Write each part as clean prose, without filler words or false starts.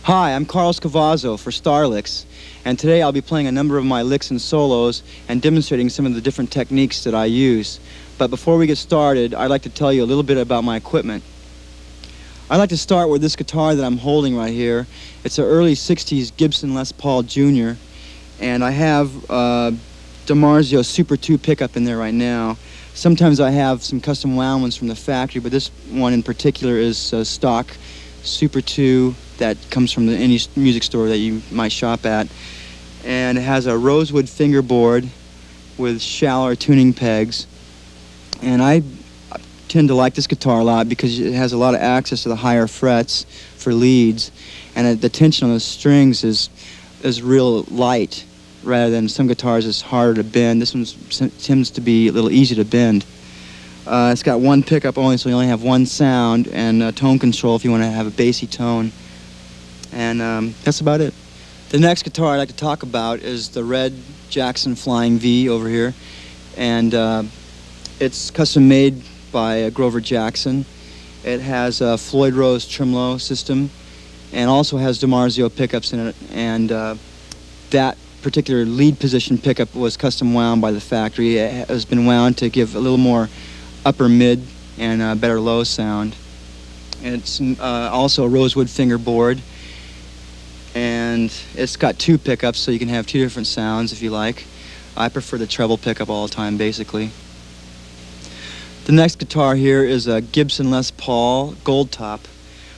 Hi, I'm Cavazo for StarLicks, and today I'll be playing a number of my licks and solos and demonstrating some of the different techniques that I use. But before we get started, I'd like to tell you a little bit about my equipment. I'd like to start with this guitar that I'm holding right here. It's an early 60s Gibson Les Paul Jr., and I have DiMarzio Super 2 pickup in there right now. Sometimes I have some custom wound ones from the factory, but this one in particular is stock Super 2 that comes from any music store that you might shop at. And it has a rosewood fingerboard with shallower tuning pegs. And I tend to like this guitar a lot because it has a lot of access to the higher frets for leads, and the tension on the strings is real light rather than some guitars is harder to bend. This one tends to be a little easy to bend. It's got one pickup only, so you only have one sound, and tone control if you want to have a bassy tone. And that's about it. The next guitar I'd like to talk about is the red Jackson Flying V over here. And it's custom made by Grover Jackson. It has a Floyd Rose tremolo system and also has DiMarzio pickups in it. And that particular lead position pickup was custom wound by the factory. It has been wound to give a little more upper mid and better low sound. And it's also a rosewood fingerboard. And it's got two pickups, so you can have two different sounds if you like. I prefer the treble pickup all the time, basically. The next guitar here is a Gibson Les Paul Gold Top,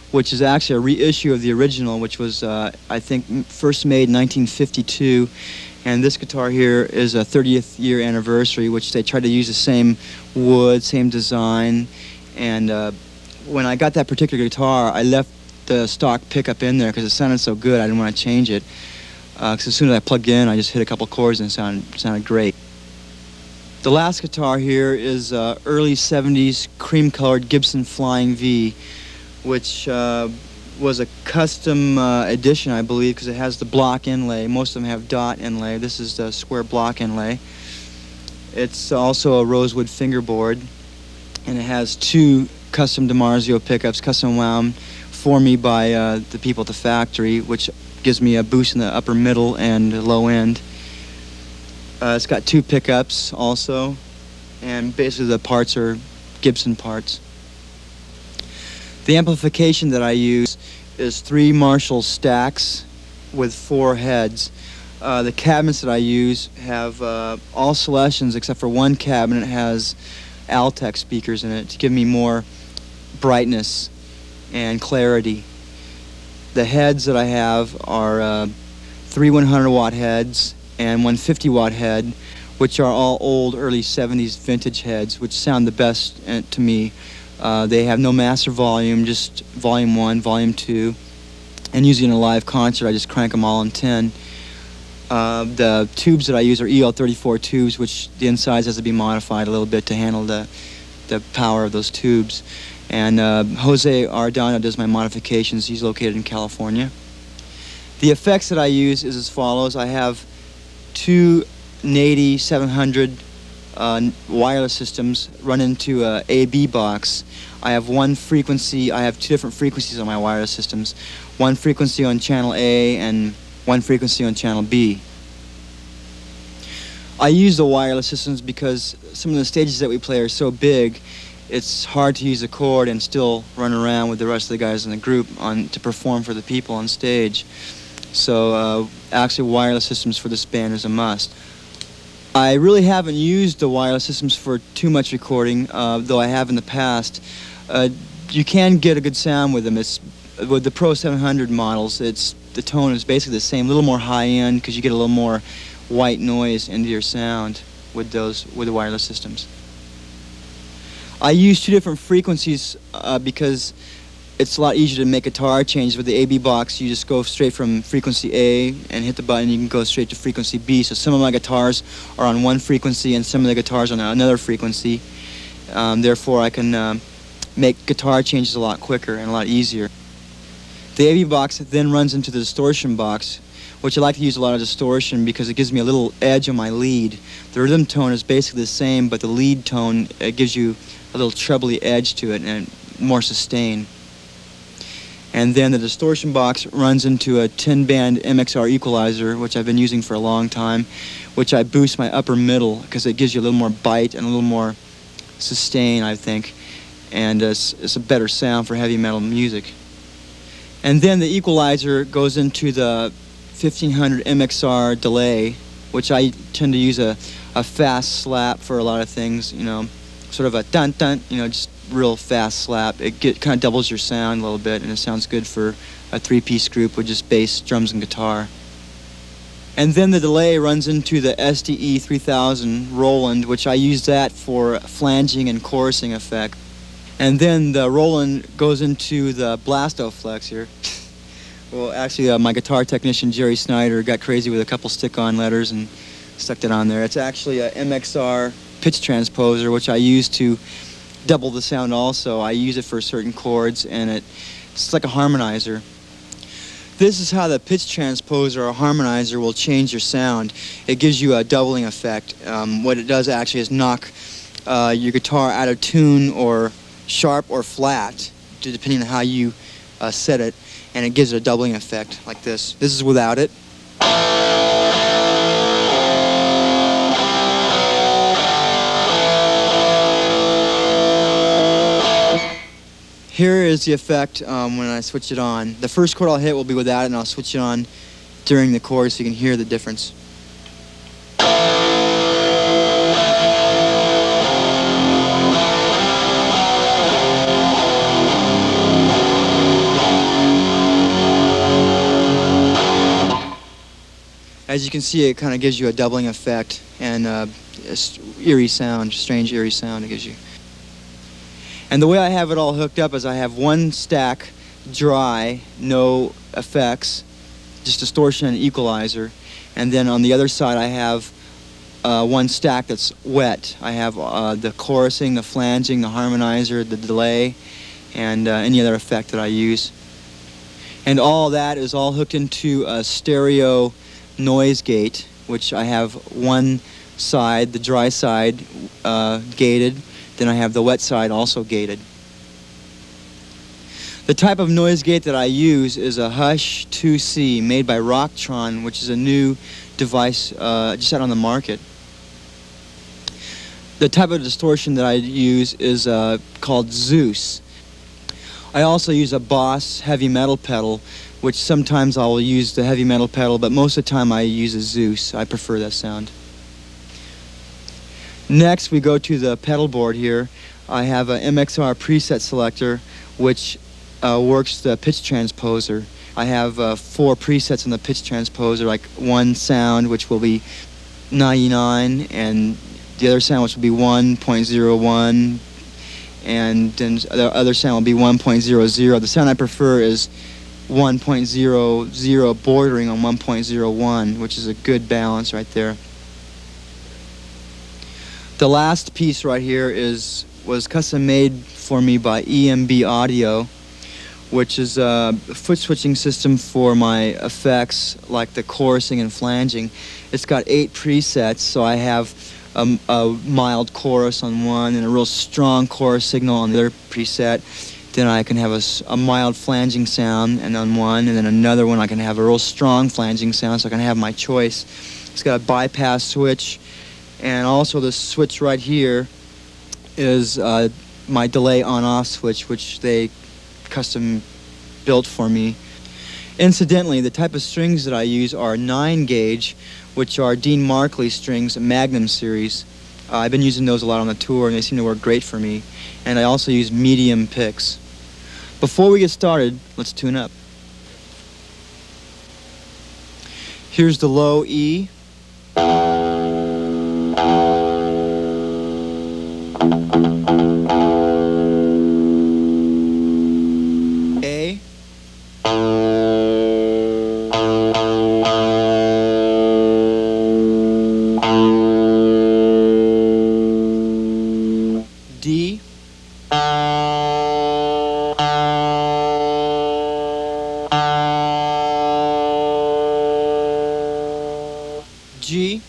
which is actually a reissue of the original, which was, I think, first made in 1952. And this guitar here is a 30th year anniversary, which they tried to use the same wood, same design. And when I got that particular guitar, I left the stock pickup in there because it sounded so good I didn't want to change it. Because as soon as I plugged in, I just hit a couple chords and it sounded great. The last guitar here is early 70s cream-colored Gibson Flying V, which was a custom edition, I believe, because it has the block inlay. Most of them have dot inlay. This is the square block inlay. It's also a rosewood fingerboard, and it has two custom DiMarzio pickups, custom wound for me by the people at the factory, which gives me a boost in the upper middle and low end. It's got two pickups also, and basically the parts are Gibson parts. The amplification that I use is 3 Marshall stacks with 4 heads. The cabinets that I use have all Celestians except for one cabinet has Altec speakers in it to give me more brightness and clarity. The heads that I have are 3 100-watt heads and one 50-watt head, which are all old early 70s vintage heads, which sound the best to me. They have no master volume, just volume 1, volume 2, and usually in a live concert I just crank them all on 10. The tubes that I use are EL34 tubes, which the insides has to be modified a little bit to handle the power of those tubes. And Jose Ardano does my modifications. He's located in California. The effects that I use is as follows. I have 2 Nady 700 wireless systems run into a AB box. I have one frequency. I have 2 different frequencies on my wireless systems. One frequency on channel A and one frequency on channel B. I use the wireless systems because some of the stages that we play are so big, it's hard to use a chord and still run around with the rest of the guys in the group to perform for the people on stage. So actually wireless systems for this band is a must. I really haven't used the wireless systems for too much recording, though I have in the past. You can get a good sound with them. With the Pro 700 models, the tone is basically the same, a little more high-end because you get a little more white noise into your sound with the wireless systems. I use 2 different frequencies because it's a lot easier to make guitar changes. With the AB box, you just go straight from frequency A and hit the button, you can go straight to frequency B. So some of my guitars are on one frequency and some of the guitars on another frequency. Therefore, I can make guitar changes a lot quicker and a lot easier. The AB box then runs into the distortion box, which I like to use a lot of distortion because it gives me a little edge on my lead. The rhythm tone is basically the same, but the lead tone gives you a little trebly edge to it and more sustain. And then the distortion box runs into a 10-band MXR equalizer, which I've been using for a long time, which I boost my upper middle because it gives you a little more bite and a little more sustain, I think. And it's a better sound for heavy metal music. And then the equalizer goes into the 1500 MXR delay, which I tend to use a fast slap for a lot of things, you know, sort of a dun-dun, you know, just real fast slap. It kind of doubles your sound a little bit, and it sounds good for a three-piece group with just bass, drums, and guitar. And then the delay runs into the SDE 3000 Roland, which I use that for flanging and chorusing effect. And then the Roland goes into the Blastoflex here. Well, actually, my guitar technician, Jerry Snyder, got crazy with a couple stick-on letters and stuck that on there. It's actually a MXR pitch transposer, which I use to double the sound also. I use it for certain chords, and it's like a harmonizer. This is how the pitch transposer or harmonizer will change your sound. It gives you a doubling effect. What it does actually is knock your guitar out of tune or sharp or flat, depending on how you set it, and it gives it a doubling effect like this. This is without it. Here is the effect when I switch it on. The first chord I'll hit will be without it, and I'll switch it on during the chorus so you can hear the difference. As you can see, it kind of gives you a doubling effect and a eerie sound, strange eerie sound it gives you. And the way I have it all hooked up is I have one stack dry, no effects, just distortion and equalizer. And then on the other side I have one stack that's wet. I have the chorusing, the flanging, the harmonizer, the delay, and any other effect that I use. And all that is all hooked into a stereo noise gate, which I have one side, the dry side, gated. Then I have the wet side also gated. The type of noise gate that I use is a Hush 2C made by Rocktron, which is a new device just out on the market. The type of distortion that I use is called Zeus. I also use a Boss heavy metal pedal, which sometimes I'll use the heavy metal pedal, but most of the time I use a Zeus. I prefer that sound. Next, we go to the pedal board here. I have a MXR preset selector, which works the pitch transposer. I have 4 presets on the pitch transposer, like one sound, which will be 99, and the other sound, which will be 1.01, and then the other sound will be 1.00. The sound I prefer is 1.00 bordering on 1.01, which is a good balance right there. The last piece right here was custom made for me by EMB Audio, which is a foot switching system for my effects like the chorusing and flanging. It's got 8 presets, so I have a mild chorus on one and a real strong chorus signal on the other preset. Then I can have a mild flanging sound and on one, and then another one I can have a real strong flanging sound, so I can have my choice. It's got a bypass switch. And also the switch right here is my delay on-off switch, which they custom built for me. Incidentally, the type of strings that I use are 9-gauge, which are Dean Markley strings, Magnum series. I've been using those a lot on the tour, and they seem to work great for me. And I also use medium picks. Before we get started, let's tune up. Here's the low E. A. D. G.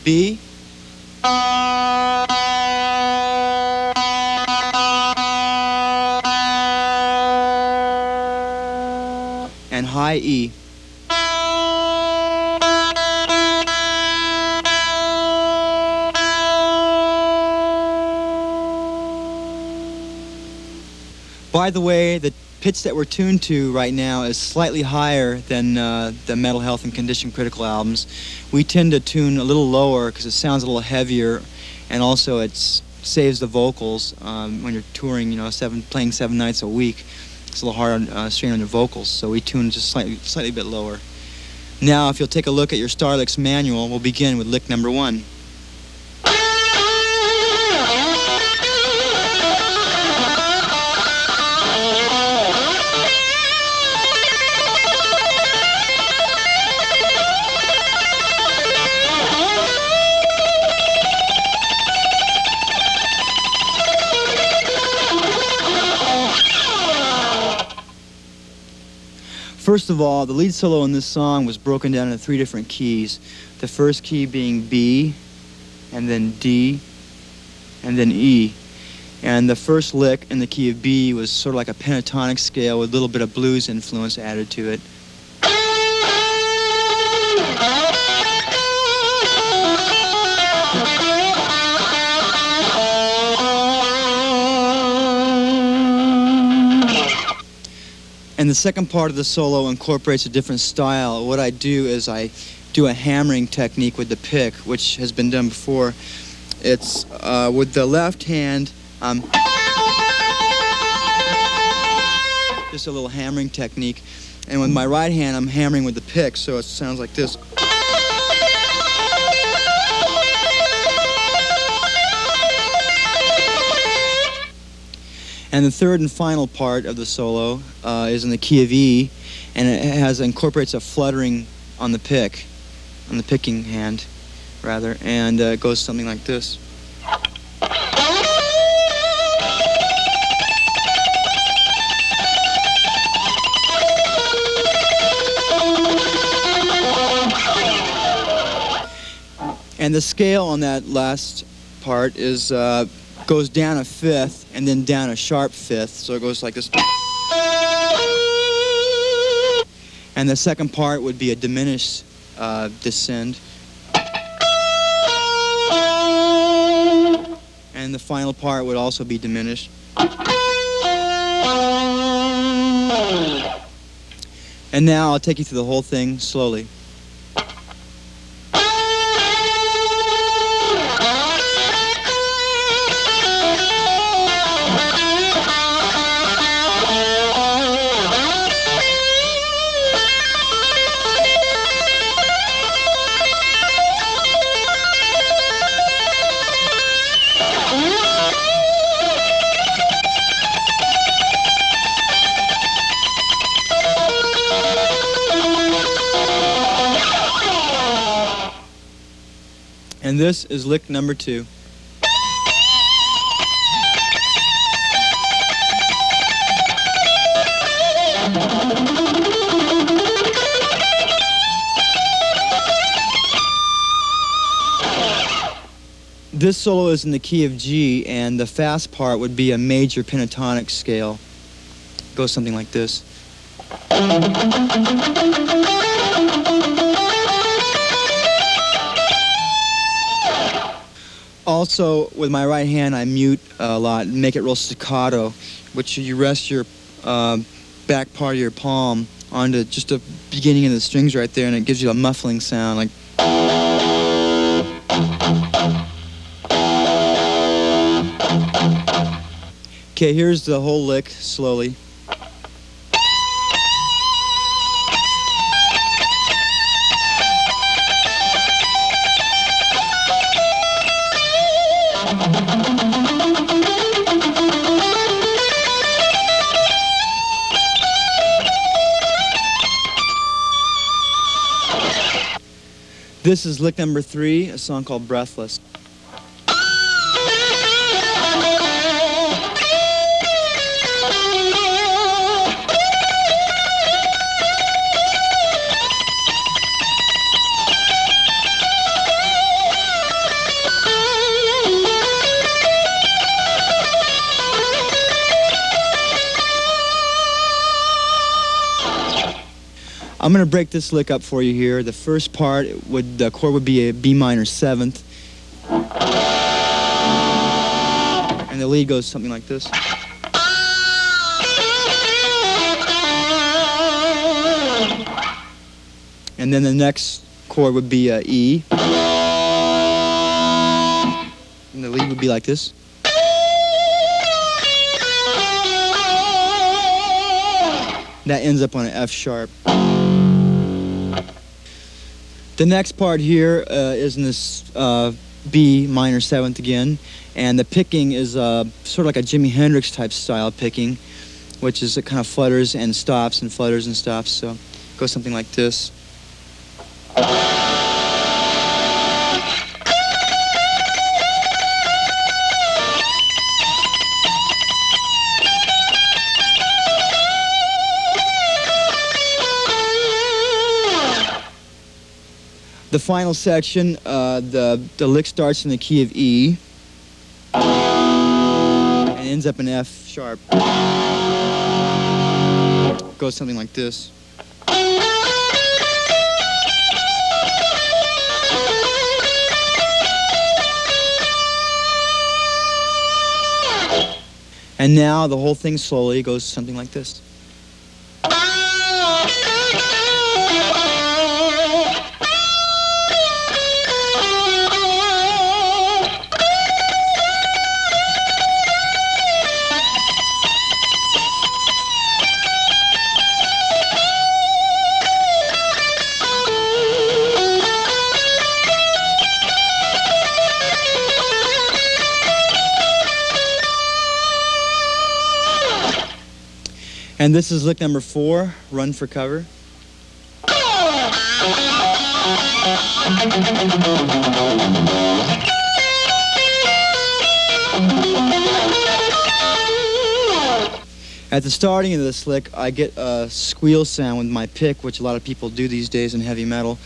B, and high E. By the way, the pitch that we're tuned to right now is slightly higher than the Mental Health and Condition Critical albums. We tend to tune a little lower because it sounds a little heavier, and also it saves the vocals when you're touring, playing 7 nights a week. It's a little hard on strain on your vocals, so we tune just slightly bit lower. Now, if you'll take a look at your StarLicks manual, we'll begin with lick number 1. First of all, the lead solo in this song was broken down into 3 different keys. The first key being B, and then D, and then E. And the first lick in the key of B was sort of like a pentatonic scale with a little bit of blues influence added to it. And the second part of the solo incorporates a different style. What I do is I do a hammering technique with the pick, which has been done before. It's with the left hand, just a little hammering technique. And with my right hand, I'm hammering with the pick, so it sounds like this. And the third and final part of the solo is in the key of E, and it incorporates a fluttering on the pick, on the picking hand, rather, and it goes something like this. And the scale on that last part is goes down a fifth and then down a sharp fifth, so it goes like this. And the second part would be a diminished descend. And the final part would also be diminished. And now I'll take you through the whole thing slowly. And this is lick number 2. This solo is in the key of G, and the fast part would be a major pentatonic scale. It goes something like this. Also, with my right hand, I mute a lot and make it real staccato, which you rest your back part of your palm onto just the beginning of the strings right there, and it gives you a muffling sound, like. Okay, here's the whole lick slowly. This is lick number 3, a song called Breathless. I'm going to break this lick up for you here. The first part, the chord would be a B minor 7th. And the lead goes something like this. And then the next chord would be E. And the lead would be like this. That ends up on an F sharp. The next part here is in this B minor 7th again. And the picking is sort of like a Jimi Hendrix type style picking, which is it kind of flutters and stops and flutters and stops. So it goes something like this. The final section, the lick starts in the key of E and ends up in F sharp. Goes something like this. And now the whole thing slowly goes something like this. And this is lick number 4, Run for Cover. At the starting of this lick, I get a squeal sound with my pick, which a lot of people do these days in heavy metal,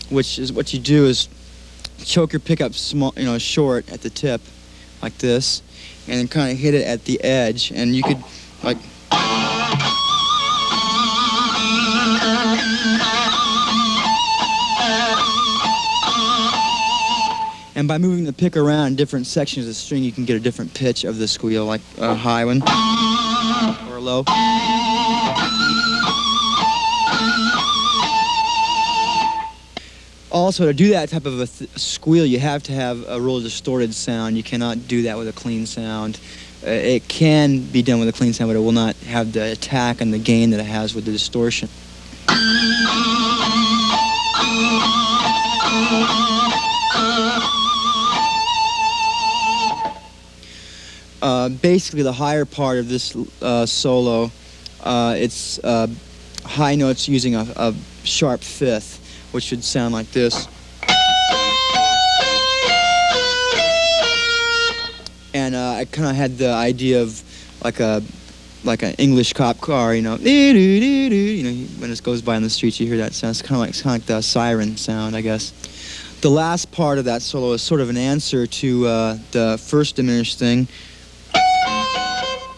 which is what you do is choke your pickup small, short at the tip, like this, and then kind of hit it at the edge, and you could, like, and by moving the pick around in different sections of the string, you can get a different pitch of the squeal, like a high one or a low. Also, to do that type of a squeal, you have to have a real distorted sound. You cannot do that with a clean sound. It can be done with a clean sound, but it will not have the attack and the gain that it has with the distortion. Basically, the higher part of this solo, it's high notes using a sharp fifth, which should sound like this. And I kind of had the idea of like an English cop car, when it goes by on the streets, you hear that sound. It's kind of like the siren sound, I guess. The last part of that solo is sort of an answer to the first diminished thing.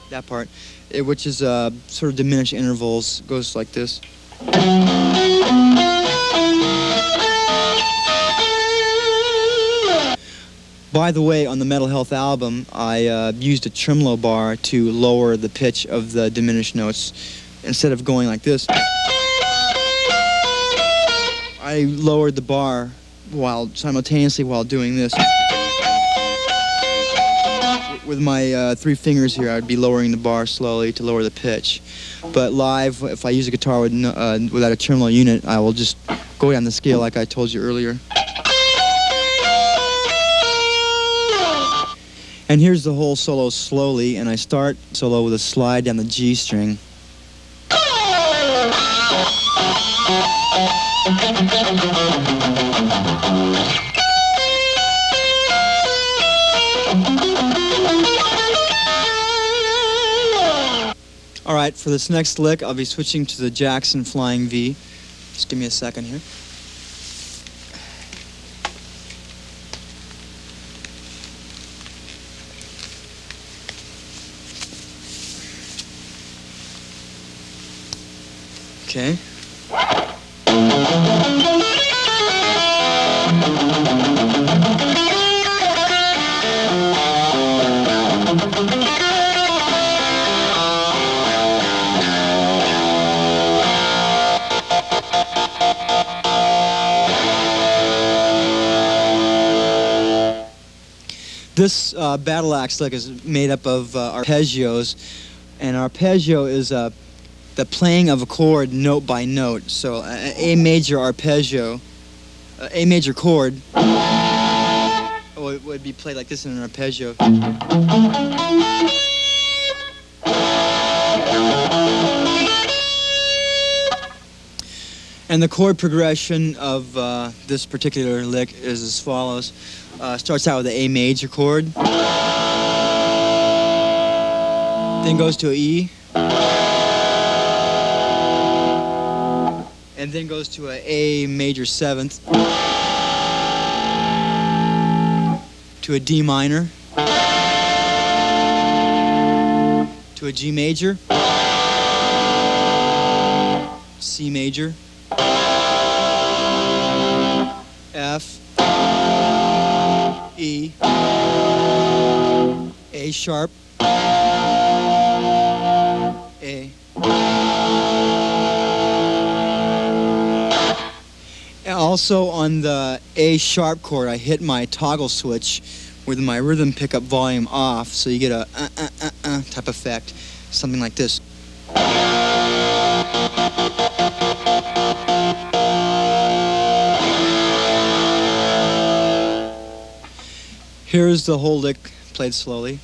That part, which is sort of diminished intervals, goes like this. By the way, on the Metal Health album, I used a tremolo bar to lower the pitch of the diminished notes. Instead of going like this, I lowered the bar simultaneously while doing this. With my 3 fingers here, I'd be lowering the bar slowly to lower the pitch. But live, if I use a guitar without a tremolo unit, I will just go down the scale like I told you earlier. And here's the whole solo slowly, and I start solo with a slide down the G string. All right, for this next lick, I'll be switching to the Jackson Flying V. Just give me a second here. Okay. This battle axe lick is made up of arpeggios, and arpeggio is the playing of a chord note by note. So A major arpeggio, A major chord, it would be played like this in an arpeggio. And the chord progression of this particular lick is as follows. Starts out with the A major chord, then goes to an E, and then goes to an A major 7th, to a D minor, to a G major, C major, F, E, A sharp, A. And also on the A sharp chord, I hit my toggle switch with my rhythm pickup volume off, so you get a type effect, something like this. Here's the whole lick played slowly.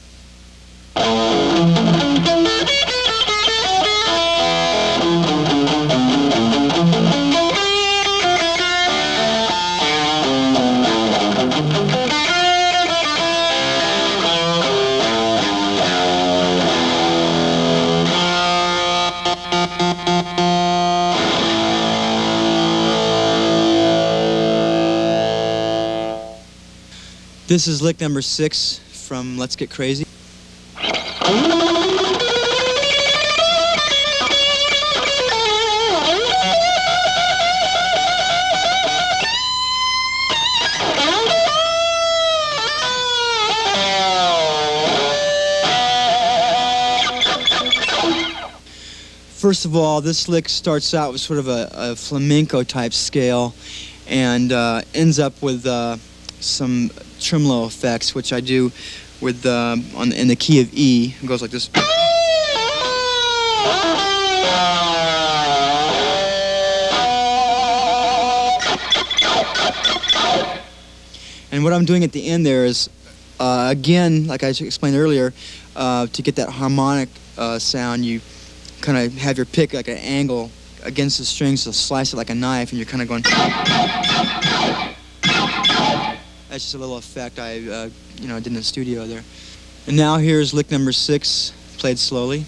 This is lick number 6 from Let's Get Crazy. First of all, this lick starts out with sort of a flamenco type scale and ends up with some tremolo effects, which I do with in the key of E. It goes like this. And what I'm doing at the end there is, again, like I explained earlier, to get that harmonic sound, you kind of have your pick like an angle against the strings, so slice it like a knife, and you're kind of going. That's just a little effect I did in the studio there. And now here's lick number 6, played slowly.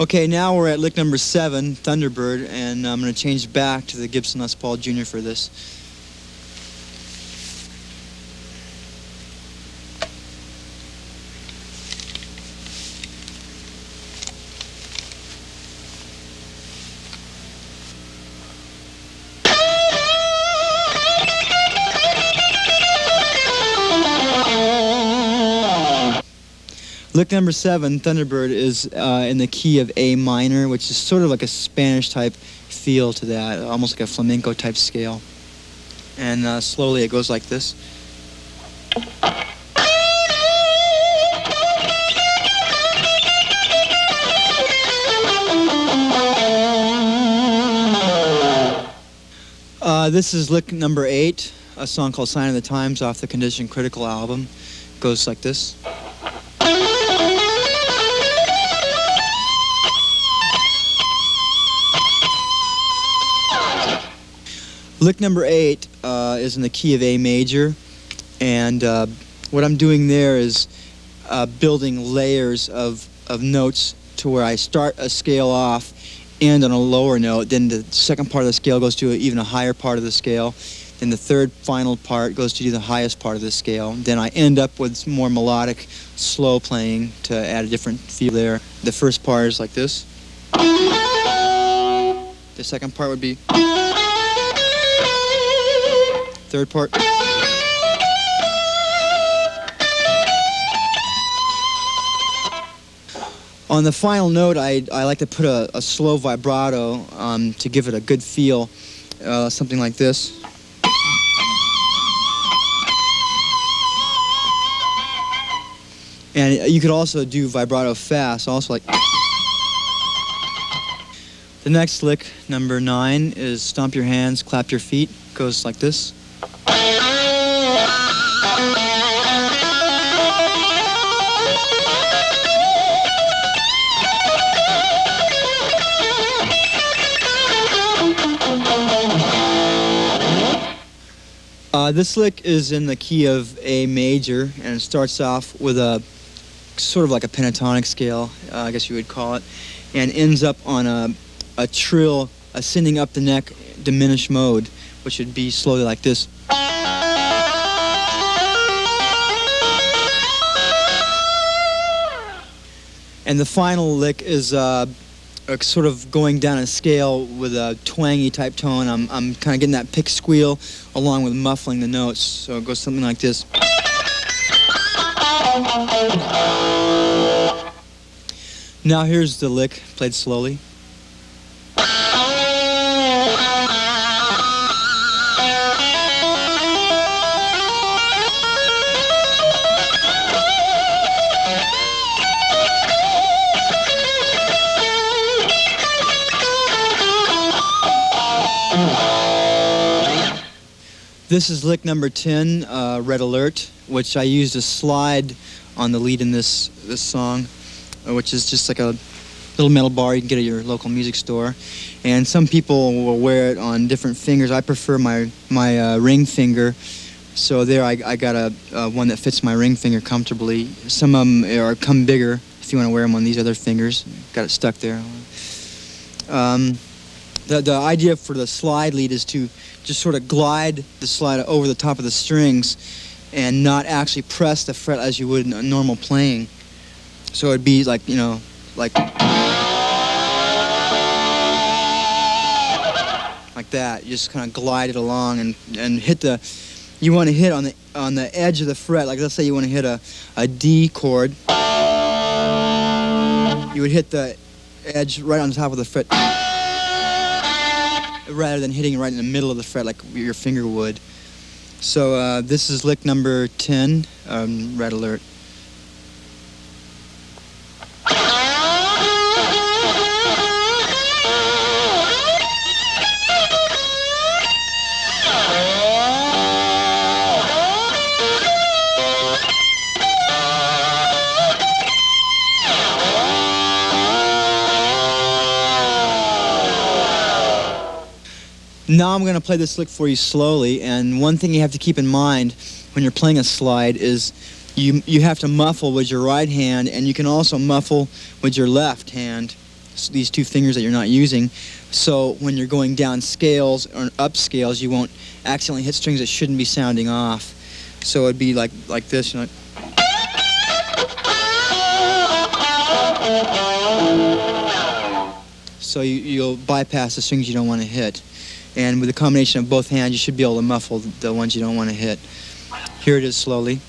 Okay, now we're at lick number 7, Thunderbird, and I'm going to change back to the Gibson Les Paul Jr. for this. Lick number 7, Thunderbird, is in the key of A minor, which is sort of like a Spanish type feel to that, almost like a flamenco type scale. And slowly it goes like this. This is lick number 8, a song called Sign of the Times off the Condition Critical album. It goes like this. Lick number 8 is in the key of A major, and what I'm doing there is building layers of notes to where I start a scale off, end on a lower note, then the second part of the scale goes to even a higher part of the scale, and the third final part goes to do the highest part of the scale. Then I end up with more melodic, slow playing to add a different feel there. The first part is like this. The second part would be. Third part. On the final note, I like to put a slow vibrato to give it a good feel, something like this. And you could also do vibrato fast, also like. The next lick, number 9, is stomp your hands, clap your feet. Goes like this. This lick is in the key of A major, and it starts off with a sort of like a pentatonic scale, I guess you would call it, and ends up on a trill ascending up the neck diminished mode, which would be slowly like this. And the final lick is sort of going down a scale with a twangy type tone. I'm kind of getting that pick squeal along with muffling the notes, so it goes something like this. Now here's the lick played slowly. This is lick number 10, Red Alert, which I used a slide on the lead in this song, which is just like a little metal bar you can get at your local music store. And some people will wear it on different fingers. I prefer my ring finger, so there I got a one that fits my ring finger comfortably. Some of them come bigger if you want to wear them on these other fingers. Got it stuck there. The idea for the slide lead is to just sort of glide the slide over the top of the strings and not actually press the fret as you would in a normal playing. So it'd be like, you know, like that. You just kind of glide it along and hit the. You want to hit on the edge of the fret. Like let's say you want to hit a D chord. You would hit the edge right on the top of the fret, rather than hitting right in the middle of the fret like your finger would. So this is lick number 10, Red Alert. Now I'm going to play this lick for you slowly, and one thing you have to keep in mind when you're playing a slide is you have to muffle with your right hand, and you can also muffle with your left hand, these two fingers that you're not using. So when you're going down scales or up scales, you won't accidentally hit strings that shouldn't be sounding off. So it'd be like this, you know. So you'll bypass the strings you don't want to hit. And with the combination of both hands, you should be able to muffle the ones you don't want to hit. Here it is slowly.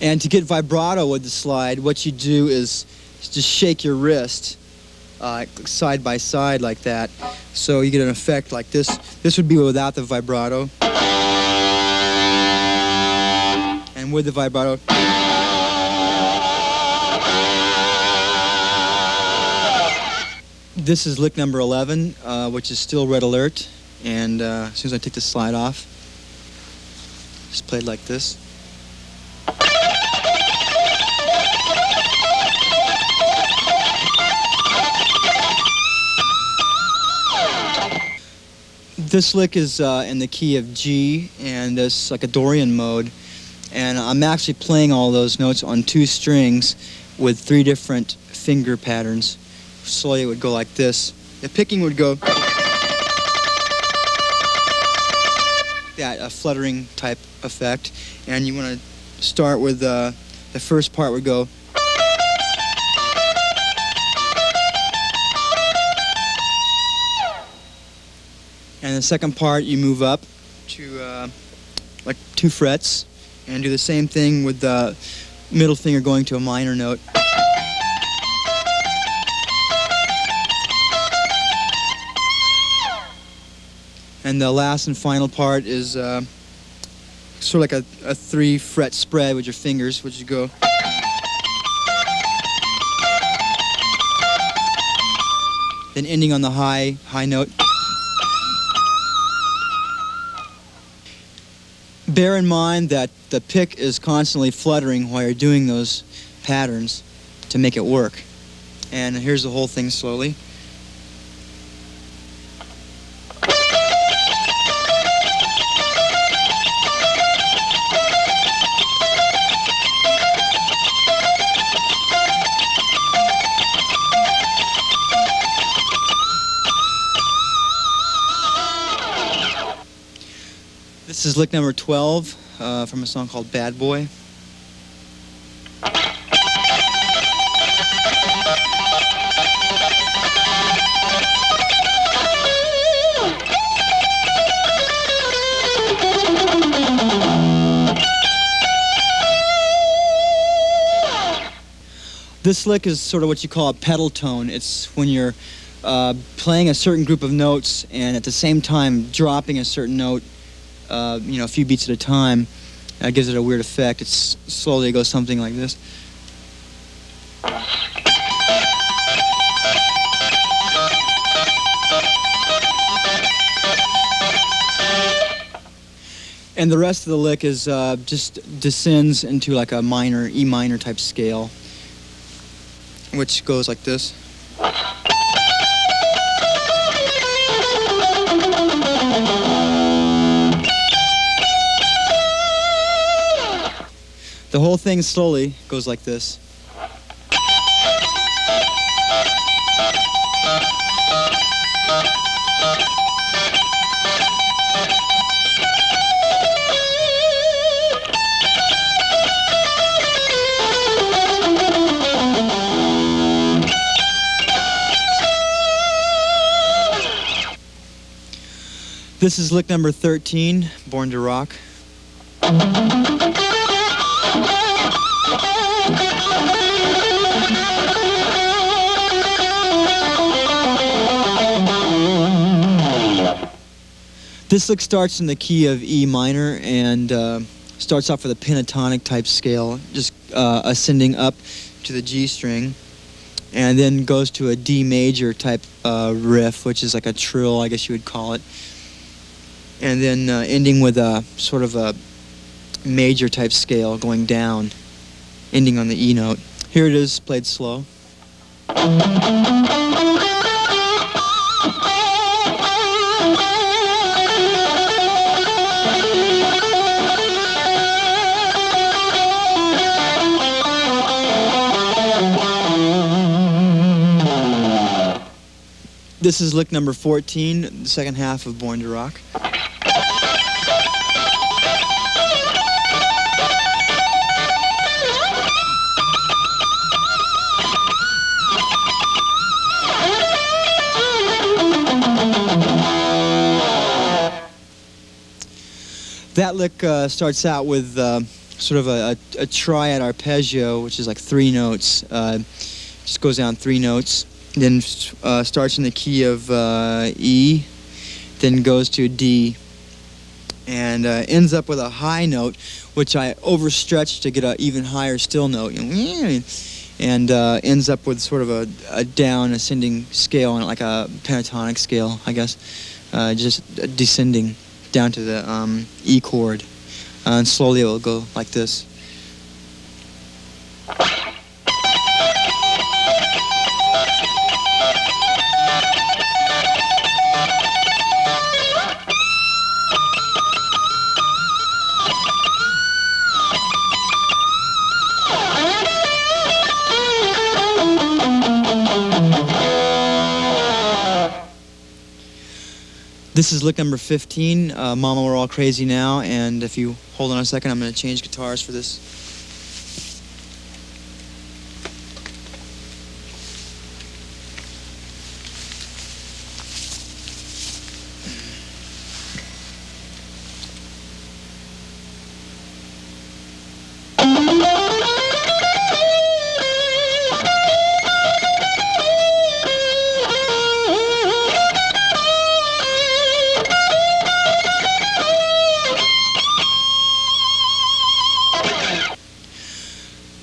And to get vibrato with the slide, what you do is just shake your wrist side by side like that. So you get an effect like this. This would be without the vibrato. And with the vibrato. This is lick number 11, which is still Red Alert. And as soon as I take the slide off, just play it like this. This lick is in the key of G, and it's like a Dorian mode. And I'm actually playing all those notes on 2 strings with 3 different finger patterns. Slowly it would go like this. The picking would go that, a fluttering type effect. And you want to start with the first part would go. And the second part you move up to like 2 frets and do the same thing with the middle finger going to a minor note. And the last and final part is sort of like a 3 fret spread with your fingers, which you go. Then ending on the high note. Bear in mind that the pick is constantly fluttering while you're doing those patterns to make it work. And here's the whole thing slowly. This is lick number 12 from a song called Bad Boy. This lick is sort of what you call a pedal tone. It's when you're playing a certain group of notes and at the same time dropping a certain note a few beats at a time. Gives it a weird effect. It's slowly goes something like this. And the rest of the lick is just descends into like a minor, E minor type scale, which goes like this. The whole thing slowly goes like this. This is lick number 13, Born to Rock. This lick starts in the key of E minor and starts off with a pentatonic type scale, just ascending up to the G string, and then goes to a D major type riff, which is like a trill, I guess you would call it, and then ending with a sort of a major type scale going down, ending on the E note. Here it is, played slow. This is lick number 14, the second half of Born to Rock. That lick starts out with sort of a triad arpeggio, which is like 3 notes. Just goes down 3 notes. Then starts in the key of E, then goes to D, and ends up with a high note, which I overstretch to get an even higher still note, and ends up with sort of a down ascending scale, like a pentatonic scale, I guess, just descending down to the E chord, and slowly it will go like this. This is lick number 15, Mama We're All Crazy Now, and if you hold on a second, I'm going to change guitars for this.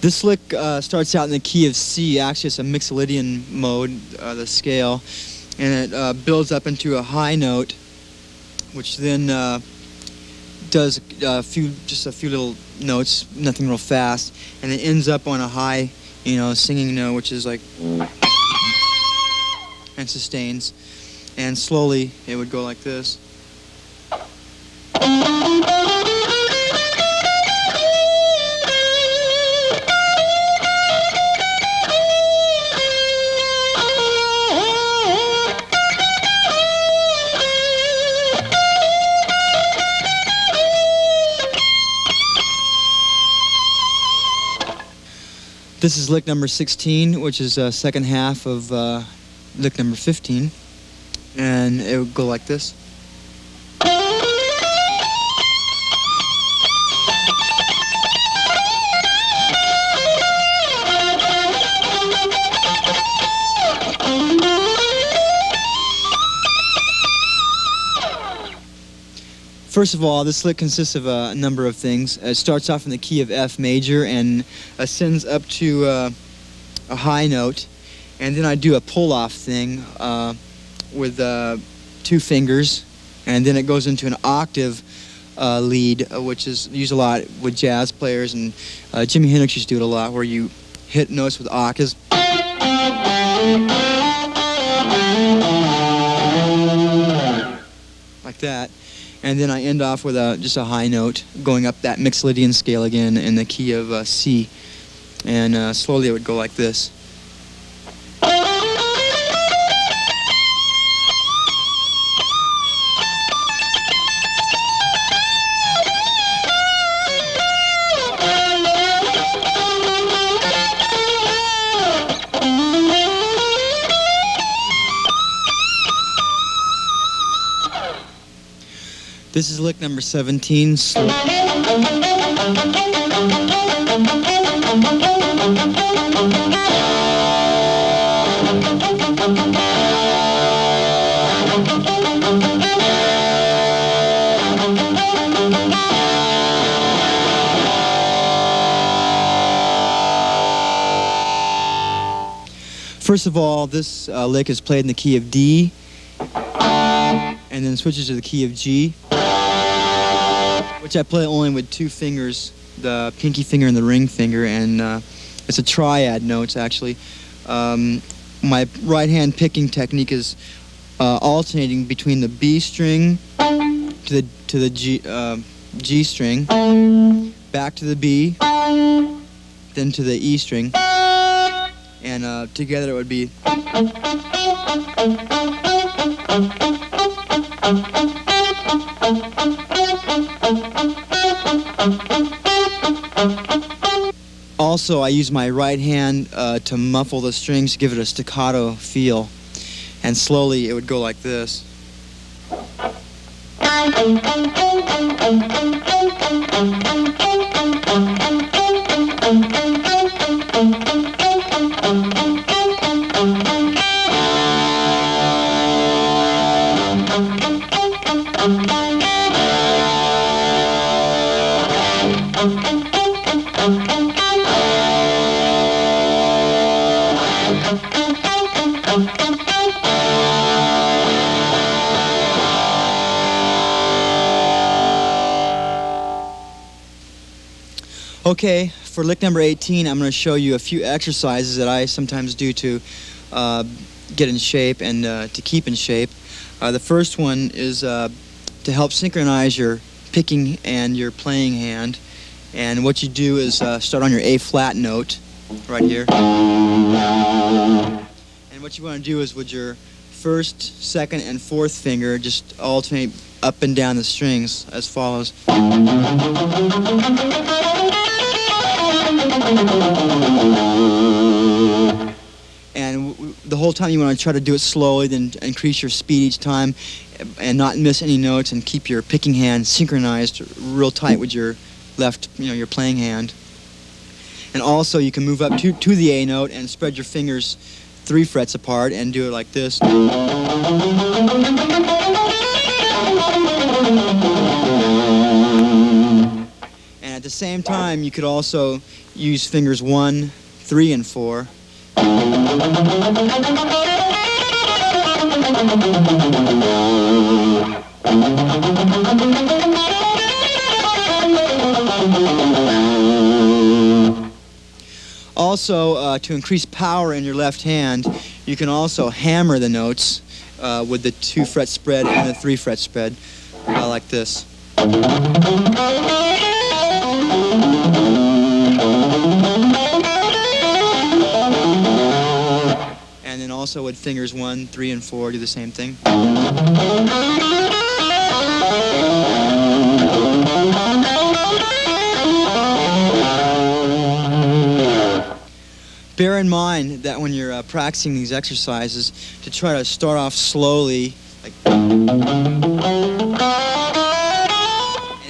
This lick starts out in the key of C. Actually, it's a Mixolydian mode, the scale, and it builds up into a high note, which then does just a few little notes, nothing real fast, and it ends up on a high, singing note, which is like, and sustains, and slowly it would go like this. This is lick number 16, which is the second half of lick number 15, and it would go like this. First of all, this lick consists of a number of things. It starts off in the key of F major and ascends up to a high note, and then I do a pull-off thing with 2 fingers, and then it goes into an octave lead, which is used a lot with jazz players, and Jimi Hendrix used to do it a lot, where you hit notes with octaves. Like that. And then I end off with just a high note, going up that Mixolydian scale again in the key of C. And slowly it would go like this. This is lick number 17. First of all, this lick is played in the key of D, and then switches to the key of G, which I play only with 2 fingers, the pinky finger and the ring finger, and it's a triad notes actually. My right hand picking technique is alternating between the B string to the G string, back to the B, then to the E string, and together it would be. Also, I use my right hand to muffle the strings, give it a staccato feel, and slowly it would go like this. Okay, for lick number 18, I'm going to show you a few exercises that I sometimes do to get in shape and to keep in shape. The first one is to help synchronize your picking and your playing hand. And what you do is start on your A flat note right here. And what you want to do is with your first, second, and fourth finger just alternate up and down the strings as follows. And the whole time you want to try to do it slowly, then increase your speed each time and not miss any notes, and keep your picking hand synchronized real tight with your left, your playing hand. And also you can move up to the A note and spread your fingers 3 frets apart and do it like this. And at the same time, you could also use fingers 1, 3, and 4. Also, to increase power in your left hand, you can also hammer the notes with the 2 fret spread and the 3 fret spread, like this. And then also with fingers 1, 3, and 4, do the same thing. Bear in mind that when you're practicing these exercises, to try to start off slowly, like, and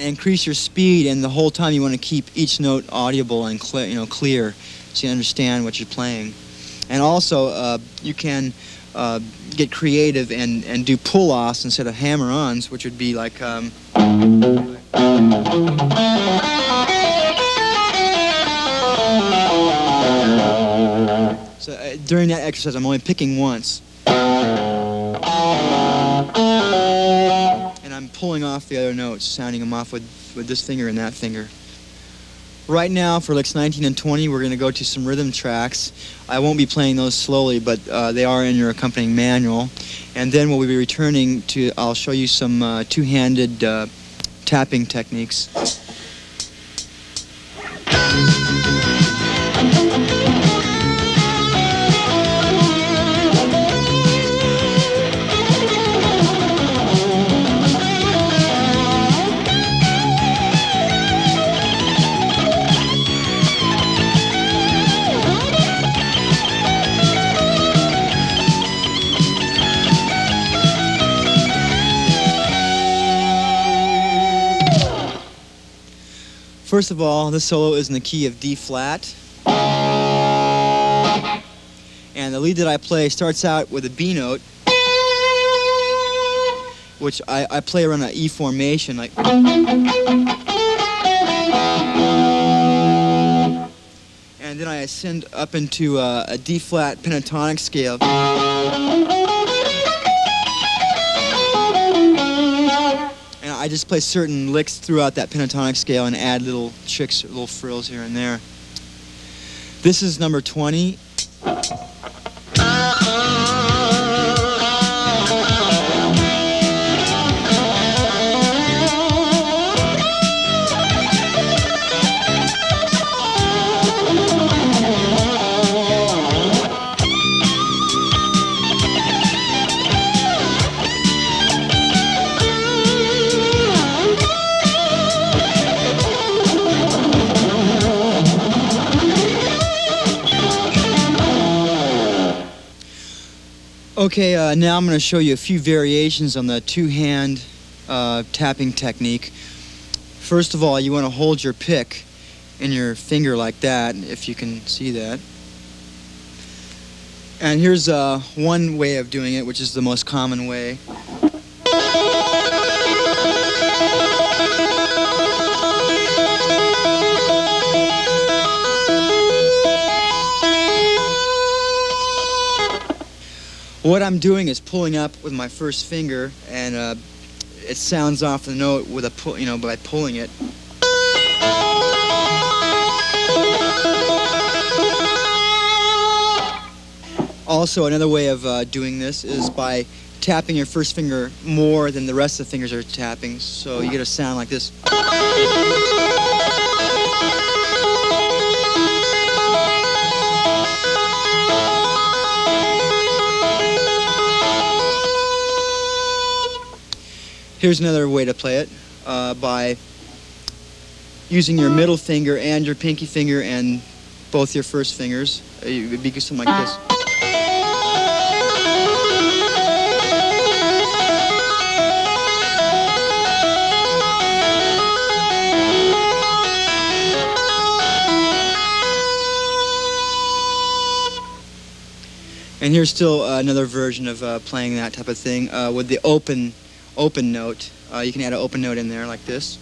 increase your speed, and the whole time you want to keep each note audible and clear, so you understand what you're playing. And also, you can get creative and do pull-offs instead of hammer-ons, which would be like. So during that exercise, I'm only picking once. And I'm pulling off the other notes, sounding them off with this finger and that finger. Right now, for licks 19 and 20, we're going to go to some rhythm tracks. I won't be playing those slowly, but they are in your accompanying manual. And then we'll be returning to, I'll show you some two-handed tapping techniques. First of all, this solo is in the key of D flat. And the lead that I play starts out with a B note, which I play around an E formation, like. And then I ascend up into a D flat pentatonic scale. I just play certain licks throughout that pentatonic scale and add little tricks, little frills here and there. This is number 20. Okay, now I'm going to show you a few variations on the two-hand tapping technique. First of all, you want to hold your pick in your finger like that, if you can see that. And here's one way of doing it, which is the most common way. What I'm doing is pulling up with my first finger, and it sounds off the note with a pull, by pulling it. Also, another way of doing this is by tapping your first finger more than the rest of the fingers are tapping, so you get a sound like this. Here's another way to play it, by using your middle finger and your pinky finger and both your first fingers. It would be something like this. And here's still another version of playing that type of thing with the open note. You can add an open note in there like this.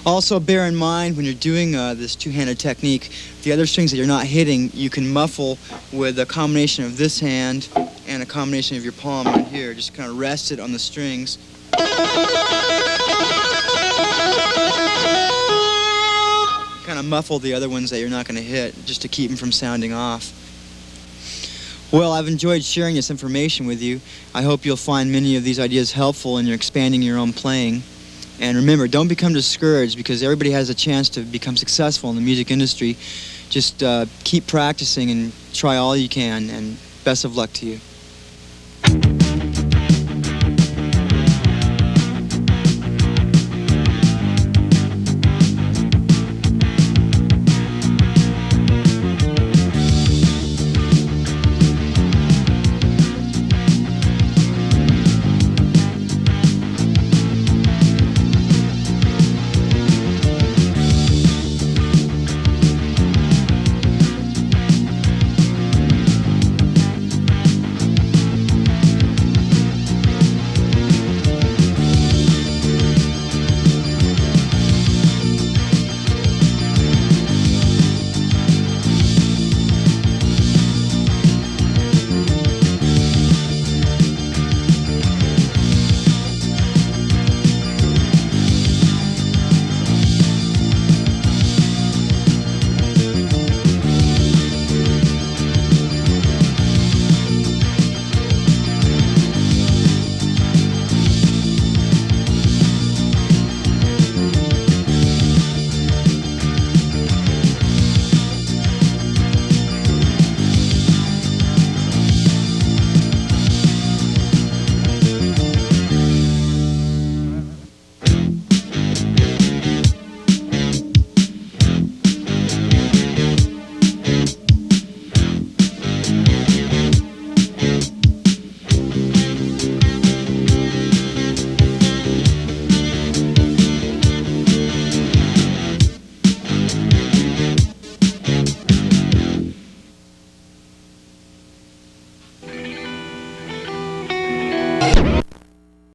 Also bear in mind when you're doing this two-handed technique, the other strings that you're not hitting, you can muffle with a combination of this hand and a combination of your palm right here. Just kind of rest it on the strings. Kind of muffle the other ones that you're not going to hit, just to keep them from sounding off. Well, I've enjoyed sharing this information with you. I hope you'll find many of these ideas helpful in your expanding your own playing. And remember, don't become discouraged, because everybody has a chance to become successful in the music industry. Just keep practicing and try all you can, and best of luck to you.